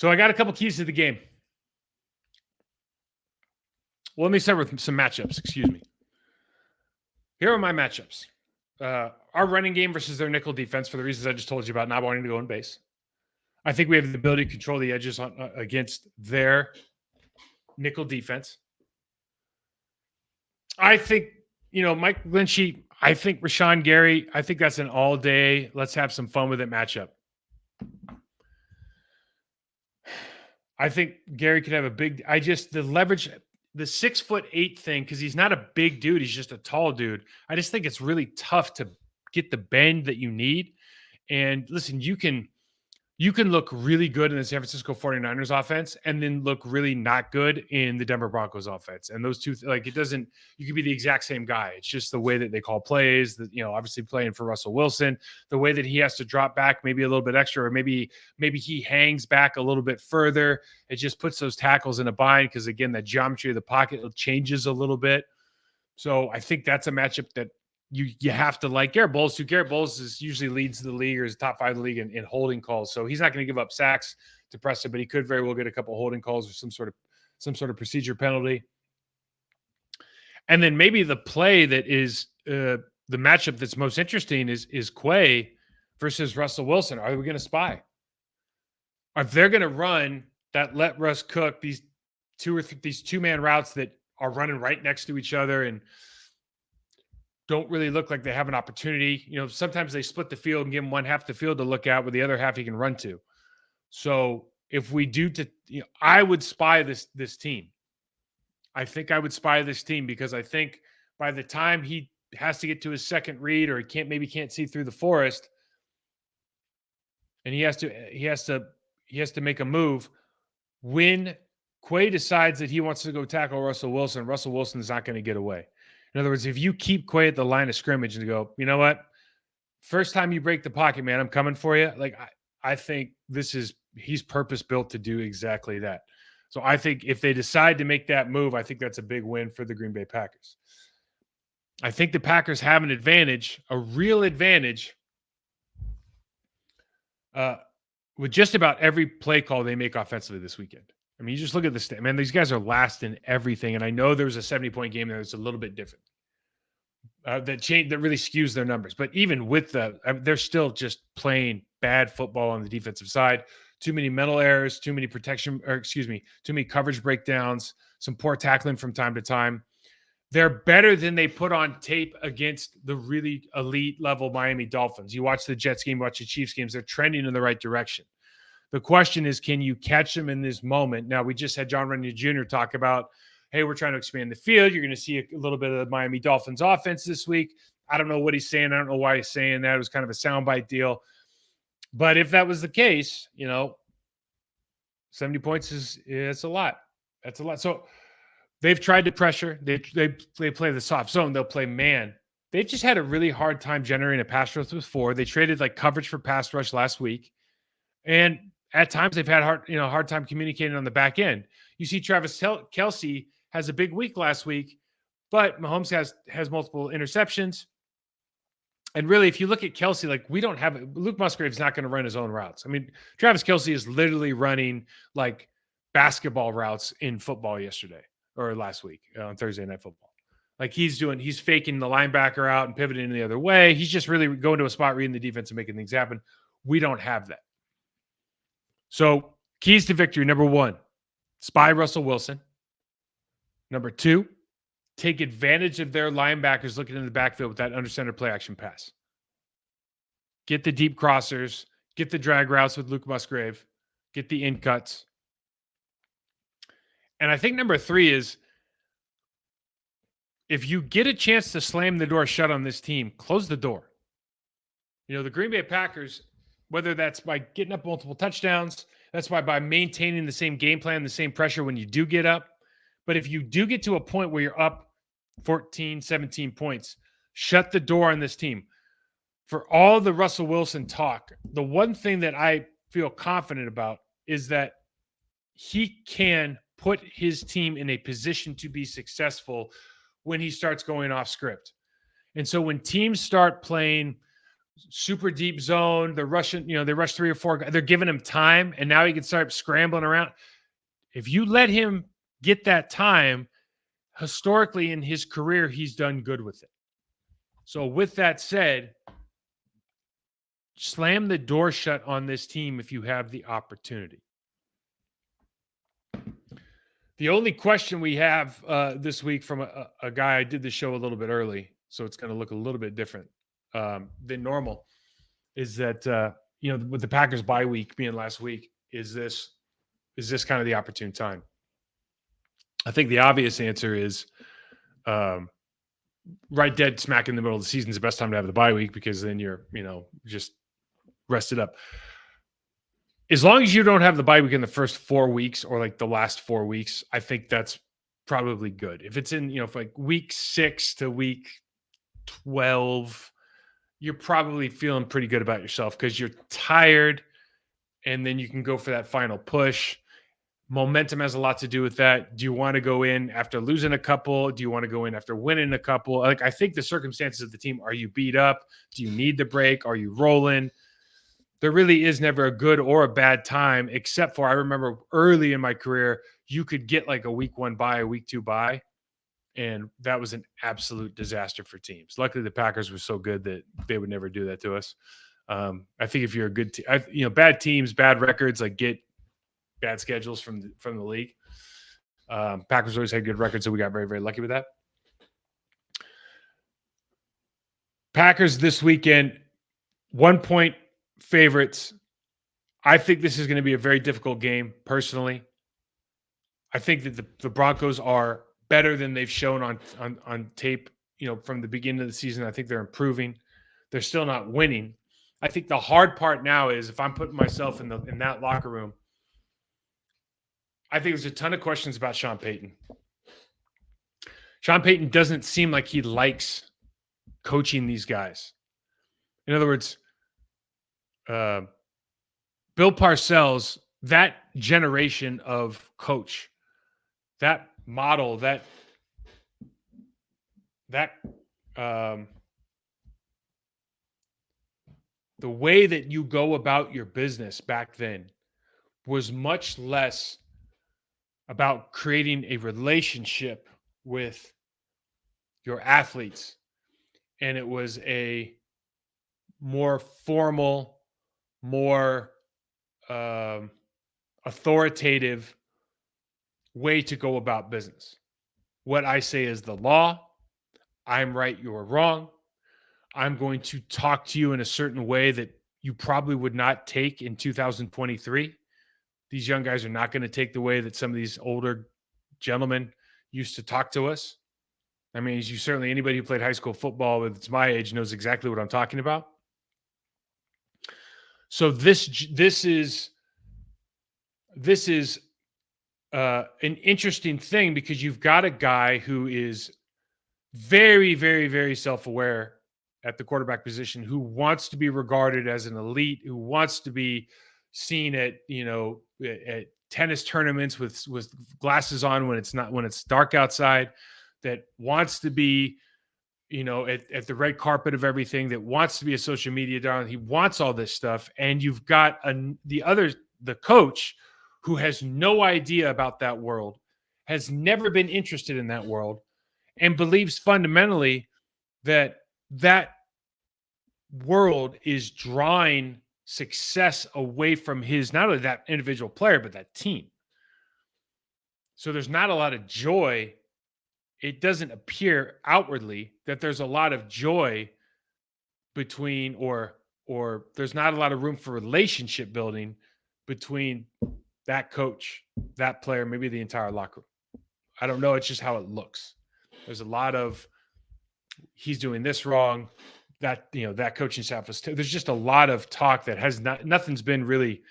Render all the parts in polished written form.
So I got a couple keys to the game. Well, let me start with some matchups. Excuse me. Here are my matchups. Our running game versus their nickel defense, for the reasons I just told you about not wanting to go in base. I think we have the ability to control the edges against their nickel defense. I think, Mike Lynchy, I think Rashawn Gary, I think that's an all day, let's have some fun with it matchup. I think Gary could have the leverage, the 6'8" thing, because he's not a big dude. He's just a tall dude. I just think it's really tough to get the bend that you need. And listen, you can look really good in the San Francisco 49ers offense and then look really not good in the Denver Broncos offense. And those two, you could be the exact same guy. It's just the way that they call plays, obviously playing for Russell Wilson, the way that he has to drop back maybe a little bit extra, or maybe he hangs back a little bit further. It just puts those tackles in a bind because, again, the geometry of the pocket changes a little bit. So I think that's a matchup that you have to like. Garrett Bowles too. Garrett Bowles usually leads the league or is top 5 of the league in holding calls. So he's not going to give up sacks to Preston, but he could very well get a couple holding calls or some sort of procedure penalty. And then maybe the play that is the matchup that's most interesting is Quay versus Russell Wilson. Are we going to spy? If they're going to run that, let Russ cook these two-man routes that are running right next to each other and don't really look like they have an opportunity. Sometimes they split the field and give him one half the field to look at with the other half he can run to. So if we do I would spy this team. I think I would spy this team because I think by the time he has to get to his second read or he can't see through the forest and he has to make a move, when Quay decides that he wants to go tackle Russell Wilson is not going to get away. In other words, if you keep Quay at the line of scrimmage and go, you know what, first time you break the pocket, man, I'm coming for you. I think he's purpose built to do exactly that. So I think if they decide to make that move, I think that's a big win for the Green Bay Packers. I think the Packers have an advantage, a real advantage, with just about every play call they make offensively this weekend. I mean, you just look at this, man, these guys are last in everything. And I know there was a 70-point game there that's a little bit different. That really skews their numbers. But even with they're still just playing bad football on the defensive side. Too many mental errors, too many too many coverage breakdowns, some poor tackling from time to time. They're better than they put on tape against the really elite level Miami Dolphins. You watch the Jets game, watch the Chiefs games, they're trending in the right direction. The question is, can you catch them in this moment? Now, we just had John Runyon Jr. talk about, hey, we're trying to expand the field. You're going to see a little bit of the Miami Dolphins offense this week. I don't know what he's saying. I don't know why he's saying that. It was kind of a soundbite deal. But if that was the case, 70 points it's a lot. That's a lot. So they've tried to pressure. They play the soft zone. They'll play man. They've just had a really hard time generating a pass rush before. They traded coverage for pass rush last week. And at times they've had hard time communicating on the back end. You see Travis Kelce has a big week last week, but Mahomes has multiple interceptions. And really, if you look at Kelce, we don't have Luke Musgrave's not going to run his own routes. I mean, Travis Kelce is literally running basketball routes in football yesterday or last week on Thursday Night Football. He's faking the linebacker out and pivoting the other way. He's just really going to a spot, reading the defense and making things happen. We don't have that. So keys to victory. Number 1, spy Russell Wilson. Number 2, take advantage of their linebackers looking in the backfield with that under center play action pass. Get the deep crossers, get the drag routes with Luke Musgrave, get the in cuts. And I think number 3 is, if you get a chance to slam the door shut on this team, close the door. The Green Bay Packers, whether that's by getting up multiple touchdowns, that's by maintaining the same game plan, the same pressure when you do get up. But if you do get to a point where you're up 14, 17 points, shut the door on this team. For all the Russell Wilson talk, the one thing that I feel confident about is that he can put his team in a position to be successful when he starts going off script. And so when teams start playing super deep zone. They're rushing, they rush 3 or 4 guys. They're giving him time, and now he can start scrambling around. If you let him get that time, historically in his career, he's done good with it. So with that said, slam the door shut on this team if you have the opportunity. The only question we have this week from a guy, I did the show a little bit early, so it's going to look a little bit different than normal, is that with the Packers bye week being last week, is this kind of the opportune time? I think the obvious answer is right dead smack in the middle of the season is the best time to have the bye week, because then you're just rested up. As long as you don't have the bye week in the first 4 weeks or like the last 4 weeks, I think that's probably good. If it's in, like week 6 to week 12, you're probably feeling pretty good about yourself because you're tired, and then you can go for that final push. Momentum has a lot to do with that. Do you want to go in after losing a couple? Do you want to go in after winning a couple? Like, I think the circumstances of the team, are you beat up? Do you need the break? Are you rolling? There really is never a good or a bad time, except for, I remember early in my career, you could get like a week 1 bye, a week 2 bye, and that was an absolute disaster for teams. Luckily, the Packers were so good that they would never do that to us. I think if you're a good team, bad teams, bad records, like, get bad schedules from the league. Packers always had good records, so we got very, very lucky with that. Packers this weekend, 1-point favorites. I think this is going to be a very difficult game, personally. I think that the Broncos are better than they've shown on tape, from the beginning of the season. I think they're improving. They're still not winning. I think the hard part now is, if I'm putting myself in that locker room, I think there's a ton of questions about Sean Payton. Sean Payton doesn't seem like he likes coaching these guys. In other words, Bill Parcells, that generation of coach, that model, that the way that you go about your business back then was much less about creating a relationship with your athletes, and it was a more formal, more authoritative way to go about business. What I say is the law. I'm right, you're wrong. I'm going to talk to you in a certain way that you probably would not take in 2023. These young guys are not going to take the way that some of these older gentlemen used to talk to us. I mean, anybody who played high school football that's my age knows exactly what I'm talking about. So this is an interesting thing, because you've got a guy who is very, very, very self-aware at the quarterback position, who wants to be regarded as an elite, who wants to be seen at tennis tournaments with glasses on when it's dark outside, that wants to be at the red carpet of everything, that wants to be a social media darling. He wants all this stuff, and you've got the coach, who has no idea about that world, has never been interested in that world, and believes fundamentally that world is drawing success away from not only that individual player, but that team. So there's not a lot of joy. It doesn't appear outwardly that there's a lot of joy between, or there's not a lot of room for relationship building between that coach, that player, maybe the entire locker room. I don't know. It's just how it looks. There's a lot of, he's doing this wrong, that that coaching staff was there's just a lot of talk that has nothing's been really,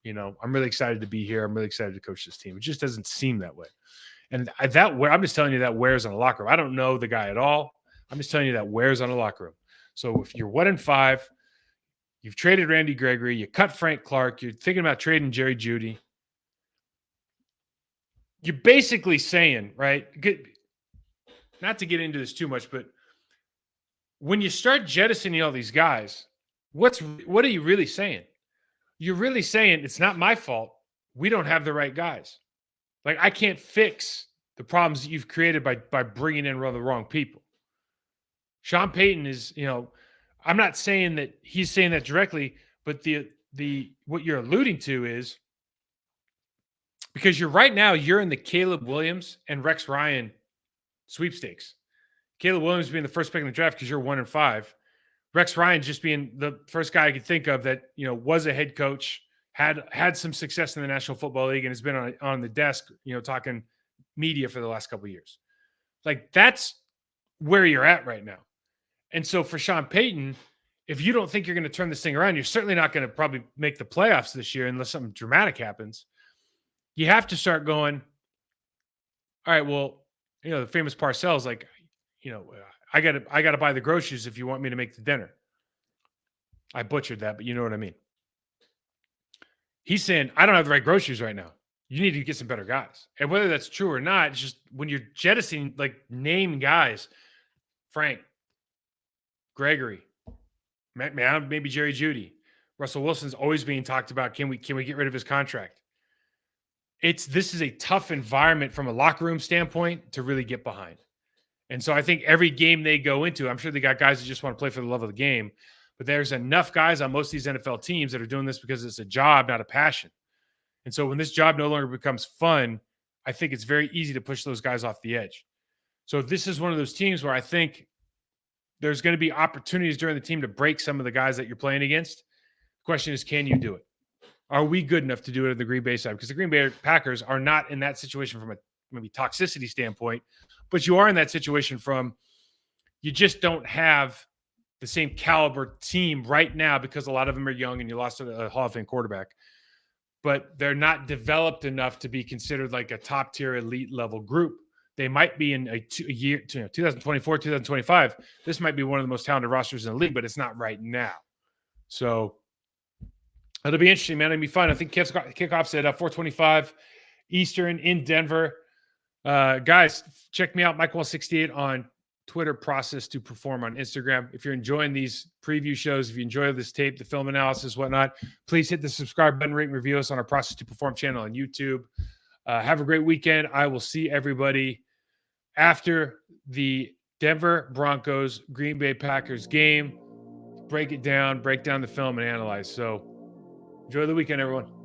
I'm really excited to be here. I'm really excited to coach this team. It just doesn't seem that way. And I'm just telling you that wears on a locker room. I don't know the guy at all. I'm just telling you that wears on a locker room. So if you're 1-5, you've traded Randy Gregory, you cut Frank Clark, you're thinking about trading Jerry Jeudy, you're basically saying, right? Not to get into this too much, but when you start jettisoning all these guys, what are you really saying? You're really saying it's not my fault. We don't have the right guys. Like I can't fix the problems that you've created by bringing in the wrong people. Sean Payton is, I'm not saying that he's saying that directly, but the what you're alluding to is because you're in the Caleb Williams and Rex Ryan sweepstakes. Caleb Williams being the first pick in the draft because you're 1-5. Rex Ryan just being the first guy I could think of that was a head coach, had some success in the National Football League, and has been on the desk, talking media for the last couple of years. Like that's where you're at right now. And so for Sean Payton, if you don't think you're going to turn this thing around, you're certainly not going to probably make the playoffs this year unless something dramatic happens. You have to start going, all right, well, the famous Parcells, like, I gotta buy the groceries if you want me to make the dinner. I butchered that, but you know what I mean. He's saying, I don't have the right groceries right now. You need to get some better guys. And whether that's true or not, it's just when you're jettisoning, like name guys, Frank, Gregory, maybe Jerry Jeudy, Russell Wilson's always being talked about. Can we get rid of his contract? This is a tough environment from a locker room standpoint to really get behind. And so I think every game they go into, I'm sure they got guys that just want to play for the love of the game, but there's enough guys on most of these NFL teams that are doing this because it's a job, not a passion. And so when this job no longer becomes fun, I think it's very easy to push those guys off the edge. So this is one of those teams where I think there's going to be opportunities during the team to break some of the guys that you're playing against. The question is, can you do it? Are we good enough to do it at the Green Bay side? Because the Green Bay Packers are not in that situation from a maybe toxicity standpoint, but you are in that situation from you just don't have the same caliber team right now because a lot of them are young and you lost a Hall of Fame quarterback, but they're not developed enough to be considered like a top tier elite level group. They might be in a year, 2024, 2025. This might be one of the most talented rosters in the league, but it's not right now. So it'll be interesting, man. It'll be fun. I think kickoff's at 4:25 Eastern in Denver. Guys, check me out, Mike168 on Twitter, Process to Perform on Instagram. If you're enjoying these preview shows, if you enjoy this tape, the film analysis, whatnot, please hit the subscribe button, rate and review us on our Process to Perform channel on YouTube. Have a great weekend. I will see everybody after the Denver Broncos, Green Bay Packers game. Break it down, break down the film and analyze. So enjoy the weekend, everyone.